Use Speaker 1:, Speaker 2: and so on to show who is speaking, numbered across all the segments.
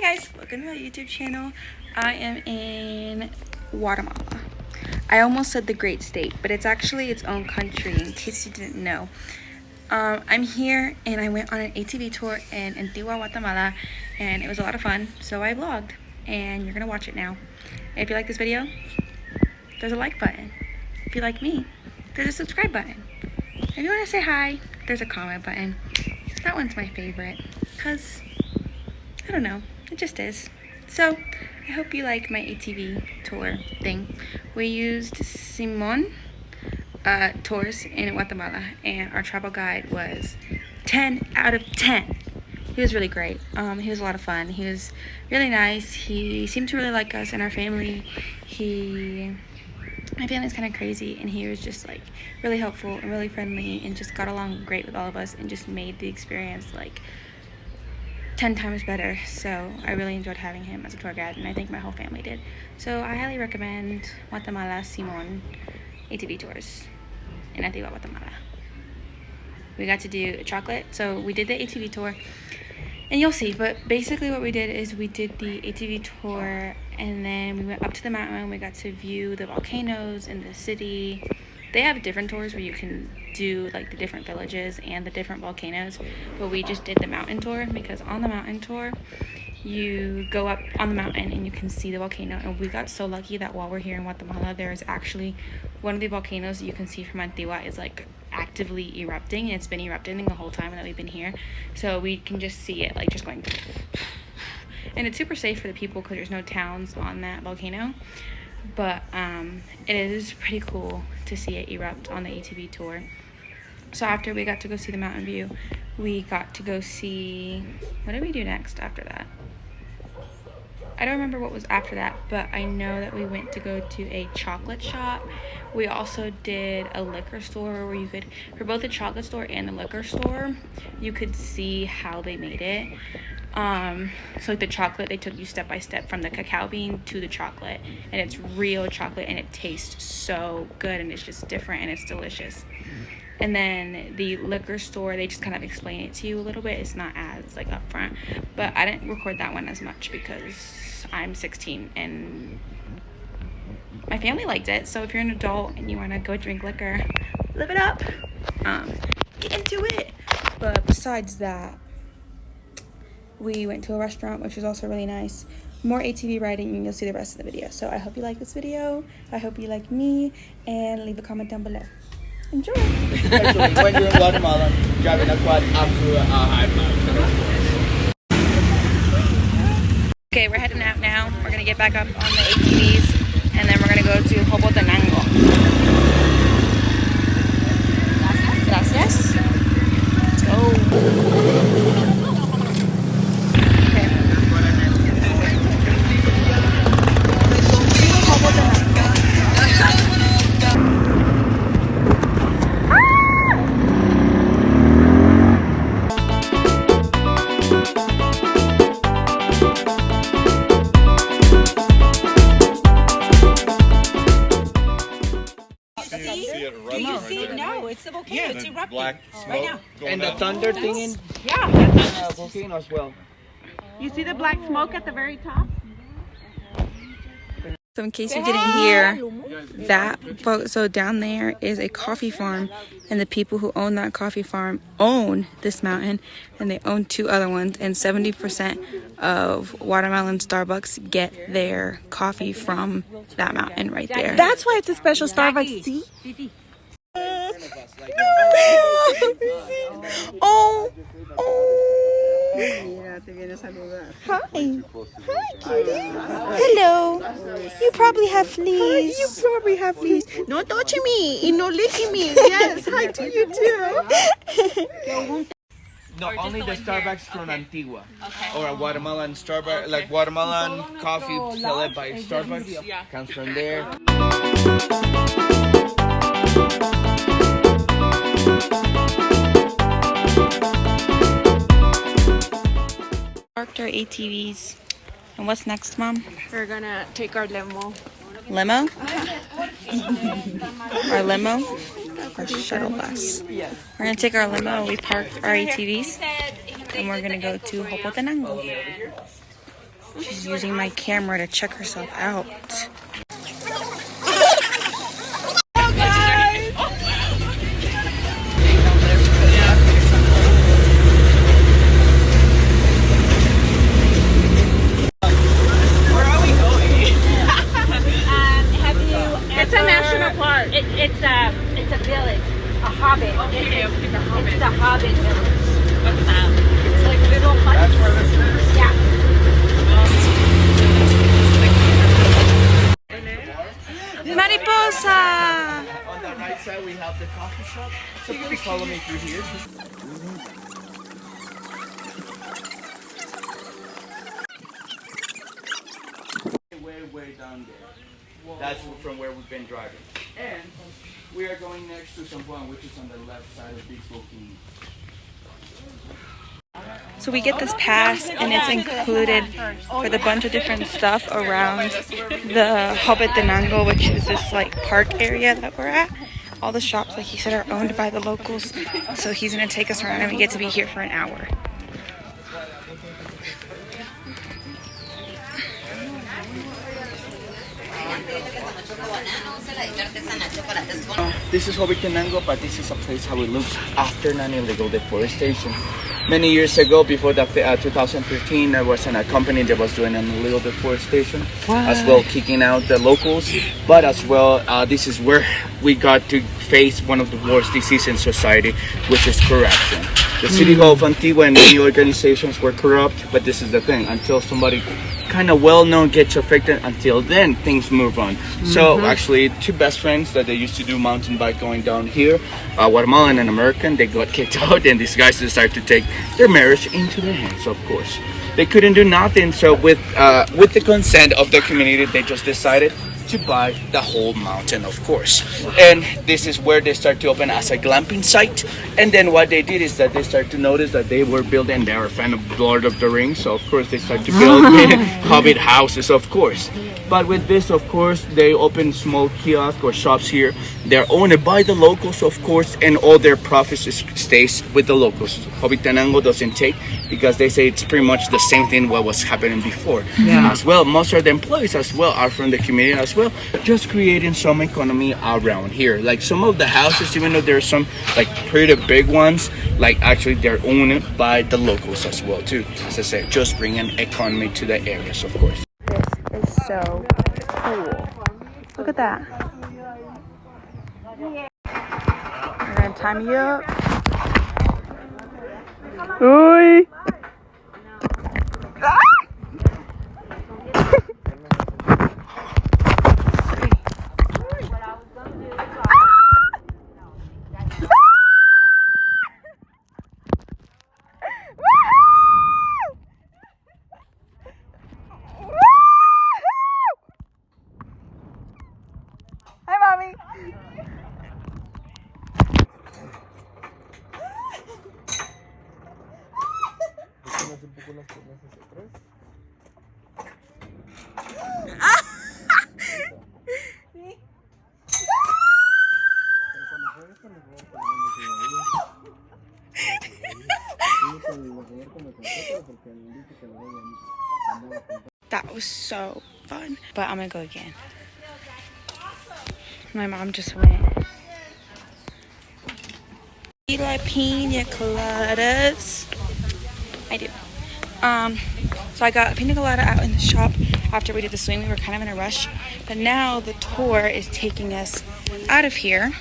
Speaker 1: guys, welcome to my YouTube channel. I am in Guatemala. I almost said the great state, but it's actually its own country in case you didn't know. I'm here and I went on an ATV tour in Antigua Guatemala and it was a lot of fun, so I vlogged and you're gonna watch it now. If you like this video, there's a like button. If you like me, there's a subscribe button. If you want to say hi, there's a comment button. That one's my favorite because I don't know, it just is. So I hope you like my ATV tour thing. We used Simoon tours in Guatemala and our travel guide was 10 out of 10. He was really great. He was a lot of fun. He was really nice. He seemed to really like us and our family. My family's kind of crazy and he was just like really helpful and really friendly and just got along great with all of us and just made the experience like 10 times better. So I really enjoyed having him as a tour guide and I think my whole family did. So I highly recommend Guatemala Simoon ATV tours in Antigua Guatemala. We got to do a chocolate, so we did the ATV tour and you'll see, but basically what we did is we did the ATV tour and then we went up to the mountain. We got to view the volcanoes and the city. They have different tours where you can do like the different villages and the different volcanoes, but we just did the mountain tour because on the mountain tour you go up on the mountain and you can see the volcano. And we got so lucky that while we're here in Guatemala, there is actually one of the volcanoes that you can see from Antigua is like actively erupting, and it's been erupting the whole time that we've been here, so we can just see it like just going. And it's super safe for the people because there's no towns on that volcano, but it is pretty cool to see it erupt on the ATV tour. So after we got to go see the mountain view, we got to go see, what did we do next after that? I don't remember what was after that, but I know that we went to go to a chocolate shop. We also did a liquor store where you could, for both the chocolate store and the liquor store, you could see how they made it. So like the chocolate, they took you step by step from the cacao bean to the chocolate, and it's real chocolate and it tastes so good and it's just different and it's delicious. And then the liquor store, they just kind of explain it to you a little bit. It's not as like upfront, but I didn't record that one as much because I'm 16 and my family liked it. So if you're an adult and you want to go drink liquor, live it up, get into it. But besides that, we went to a restaurant, which was also really nice. More ATV riding and you'll see the rest of the video. So I hope you like this video. I hope you like me, and leave a comment down below. Enjoy.
Speaker 2: Actually, when you're in Guatemala, driving a quad up to a high mountain.
Speaker 1: Okay, we're heading out now. We're gonna get back up on the ATVs and then we're gonna go to Hobbitenango. Gracias. Let's go.
Speaker 3: No, it's the volcano. Yeah, it's erupting.
Speaker 2: Black smoke
Speaker 3: right now.
Speaker 2: And the thunder thing in
Speaker 3: the
Speaker 2: volcano as well.
Speaker 3: You see the black smoke at the very top?
Speaker 1: So in case you didn't hear that, so down there is a coffee farm, and the people who own that coffee farm own this mountain, and they own two other ones, and 70% of Guatemalan Starbucks get their coffee from that mountain right there.
Speaker 3: That's why it's a special Starbucks. See?
Speaker 1: Oh, hi. Hi, kitty. Hello. You probably have fleas.
Speaker 3: You probably have fleas. No touching me. No licking me. Yes, hi to you too.
Speaker 2: No, only the Starbucks from Antigua. Or a Guatemalan Starbucks, like Guatemalan coffee select by Starbucks, comes from there.
Speaker 1: Parked our ATVs. And what's next, Mom?
Speaker 3: We're gonna take our limo.
Speaker 1: Limo? Our limo? Our shuttle bus.
Speaker 3: Yes.
Speaker 1: We're gonna take our limo. We parked our ATVs. And we're gonna go to Hobbitenango. She's using my camera to check herself out.
Speaker 4: It's a national park. It's a village, a hobbit. It's the Hobbit village. It's like little huts. That's where this is? Yeah.
Speaker 1: Mariposa!
Speaker 2: On the right side, we have the coffee shop. So please follow me through here. Way down there. That's from where we've been driving. And we are going next to San Juan, which is on the left side of Big Volcano.
Speaker 1: So we get this pass, and it's included with a bunch of different stuff around the Hobbitenango, which is this like park area that we're at. All the shops, like he said, are owned by the locals. So he's gonna take us around, and we get to be here for an hour.
Speaker 2: This is Hobbitenango, but this is a place how it looks after non-illegal deforestation. Many years ago, before the 2015, there was a company that was doing an illegal deforestation, as well kicking out the locals. But as well, this is where we got to face one of the worst diseases in society, which is corruption. The city hall of Antigua and many organizations were corrupt, but this is the thing: until somebody kind of well-known gets affected, until then things move on. So actually, two best friends that they used to do mountain bike going down here, Guatemalan and American, they got kicked out, and these guys decided to take their marriage into their hands. Of course, they couldn't do nothing. So with the consent of the community, they just decided to buy the whole mountain, of course. And this is where they start to open as a glamping site. And then what they did is that they start to notice that they were building, they were a fan of Lord of the Rings, so of course they start to build hobbit houses, of course. But with this, of course, they open small kiosks or shops here. They're owned by the locals, of course, and all their profits stays with the locals. Hobbitenango doesn't take, because they say it's pretty much the same thing what was happening before. As well, most of the employees as well are from the community as well, just creating some economy around here. Like some of the houses, even though there's some like pretty big ones, like actually they're owned by the locals as well too. As I said, just bringing economy to the areas, of course.
Speaker 1: This is so cool. Look at that. We're gonna time you up. Oi! Hi, Mommy. That was so fun, but I'm gonna go again. My mom just went. You like pina coladas? I do. So I got a pina colada out in the shop after we did the swing. We were kind of in a rush, but now the tour is taking us out of here,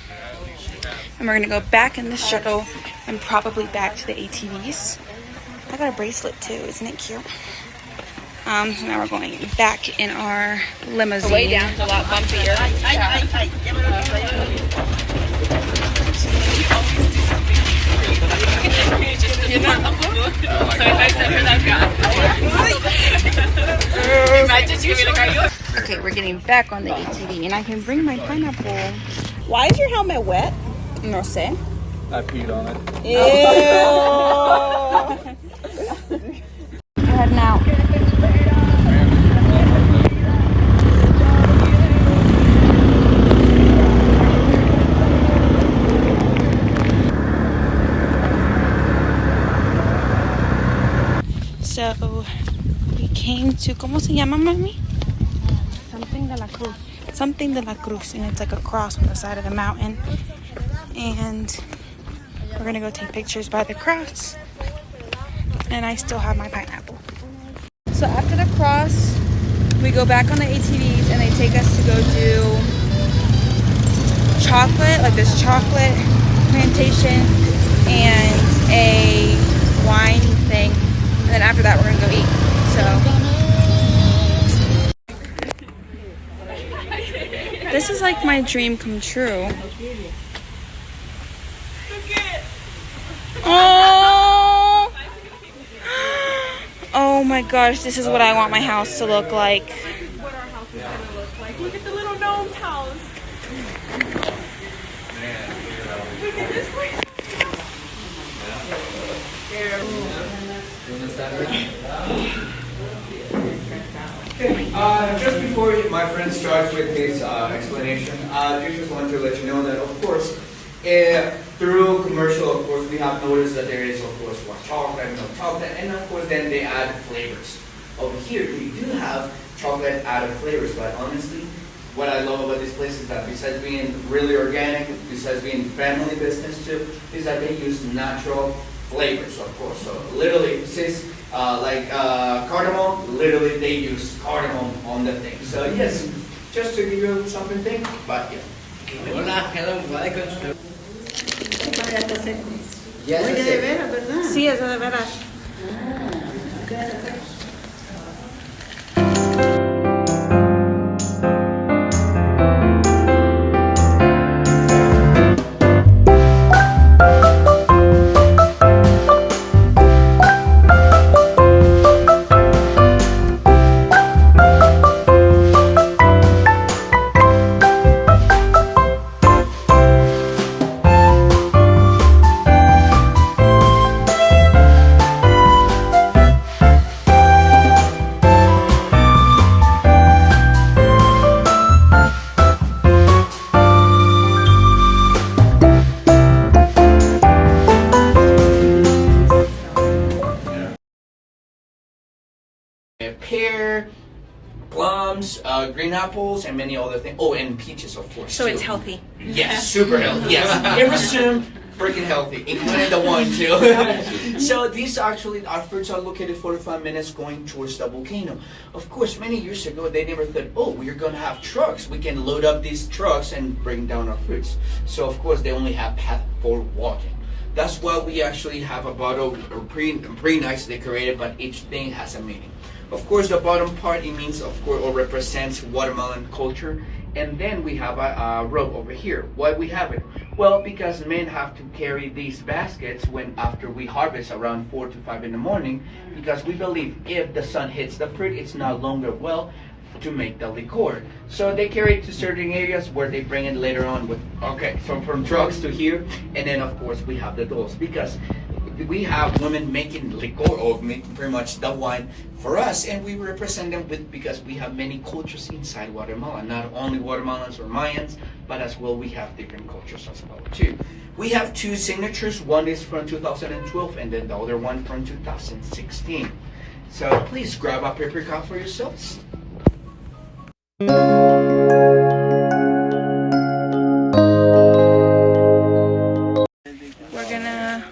Speaker 1: and we're gonna go back in the shuttle and probably back to the ATVs. I got a bracelet too, isn't it cute? So now we're going back in our limousine.
Speaker 4: The way down's a lot bumpier.
Speaker 1: Okay, we're getting back on the ATV, and I can bring my pineapple.
Speaker 3: Why is your helmet wet? No sé.
Speaker 2: I peed on it.
Speaker 3: Ew.
Speaker 1: We're heading out. So We came to, ¿cómo se llama, mami?
Speaker 4: Something de la Cruz.
Speaker 1: Something de la Cruz, and it's like a cross on the side of the mountain. And we're gonna go take pictures by the cross. And I still have my pineapple. So after the cross, we go back on the ATVs and they take us to go do chocolate, like this chocolate plantation and a wine thing. And then after that, we're gonna go eat. So this is like my dream come true. Oh, oh my gosh, this is what I want my house to look like.
Speaker 3: What our house is gonna look like. Look at the little gnome's house. Look at this place.
Speaker 2: Just before my friend starts with his explanation, I just want to let you know that, of course, through commercial, of course, we have noticed that there is, of course, white chocolate, milk chocolate, and of course, then they add flavors. Over here, we do have chocolate added flavors, but honestly, what I love about this place is that besides being really organic, besides being family business too, is that they use natural flavors, of course. So literally, since cardamom, literally they use cardamom on the thing. So yes, just to give you something to think, but yeah.
Speaker 5: Hola, hello, welcome.
Speaker 2: Yes,
Speaker 3: Oye, de veras, ¿verdad?
Speaker 1: Sí, eso de veras.
Speaker 2: Pear, plums, green apples, and many other things. Oh, and peaches, of course.
Speaker 1: So
Speaker 2: too.
Speaker 1: it's healthy.
Speaker 2: Yes, super healthy. Yes, every sim freaking healthy, including the one too. So these actually, our fruits are located 45 minutes going towards the volcano. Of course, many years ago, they never thought, oh, we're gonna have trucks. We can load up these trucks and bring down our fruits. So of course, they only have path for walking. That's why we actually have a bottle pretty nice decorated, but each thing has a meaning. Of course, the bottom part, it means, of course, or represents Guatemalan culture. And then we have a rope over here. Why we have it? Well, because men have to carry these baskets after we harvest around 4 to 5 in the morning, because we believe if the sun hits the fruit, it's no longer well to make the liqueur. So they carry it to certain areas where they bring it later on with, from trucks to here. And then, of course, we have the dolls, because we have women making liquor, or pretty much the wine for us, and we represent them because we have many cultures inside Guatemala, not only Guatemalans or Mayans, but as well we have different cultures as well too. We have two signatures. One is from 2012 and then the other one from 2016. So please grab a paper cup for yourselves.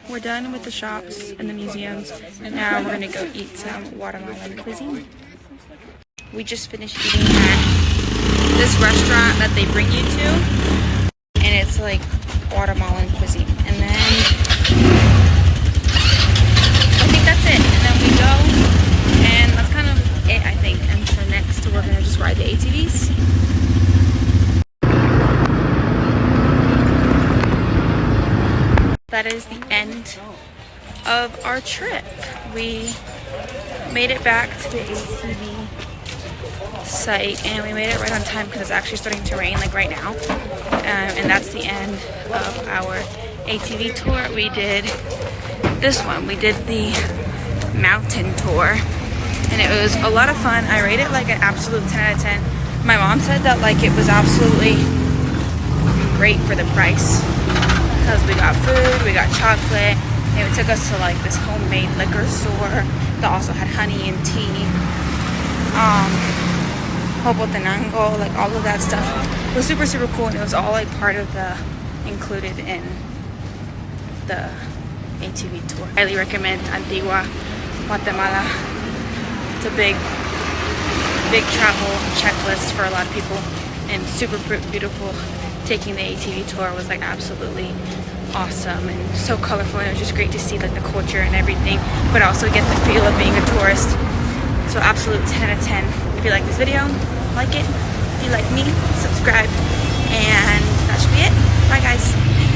Speaker 1: We're done with the shops and the museums, and now we're gonna go eat some Guatemalan cuisine. We just finished eating at this restaurant that they bring you to, and it's like Guatemalan cuisine. And then I think that's it. And then we go, and that's kind of it, I think. And so next we're gonna just ride the ATVs. That is the end of our trip. We made it back to the ATV site, and we made it right on time because it's actually starting to rain like right now. And that's the end of our ATV tour. We did this one. We did the mountain tour, and it was a lot of fun. I rated it like an absolute 10 out of 10. My mom said that like it was absolutely great for the price, because we got food, we got chocolate, and it took us to like this homemade liquor store that also had honey and tea. Hobbitenango, like all of that stuff was super cool, and it was all like part of the included in the ATV tour. Highly recommend Antigua Guatemala. It's a big travel checklist for a lot of people, and super beautiful. Taking the ATV tour was like absolutely awesome and so colorful, and it was just great to see like the culture and everything, but also get the feel of being a tourist. So absolute 10 out of 10. If you like this video, like it. If you like me, subscribe, and that should be it. Bye guys.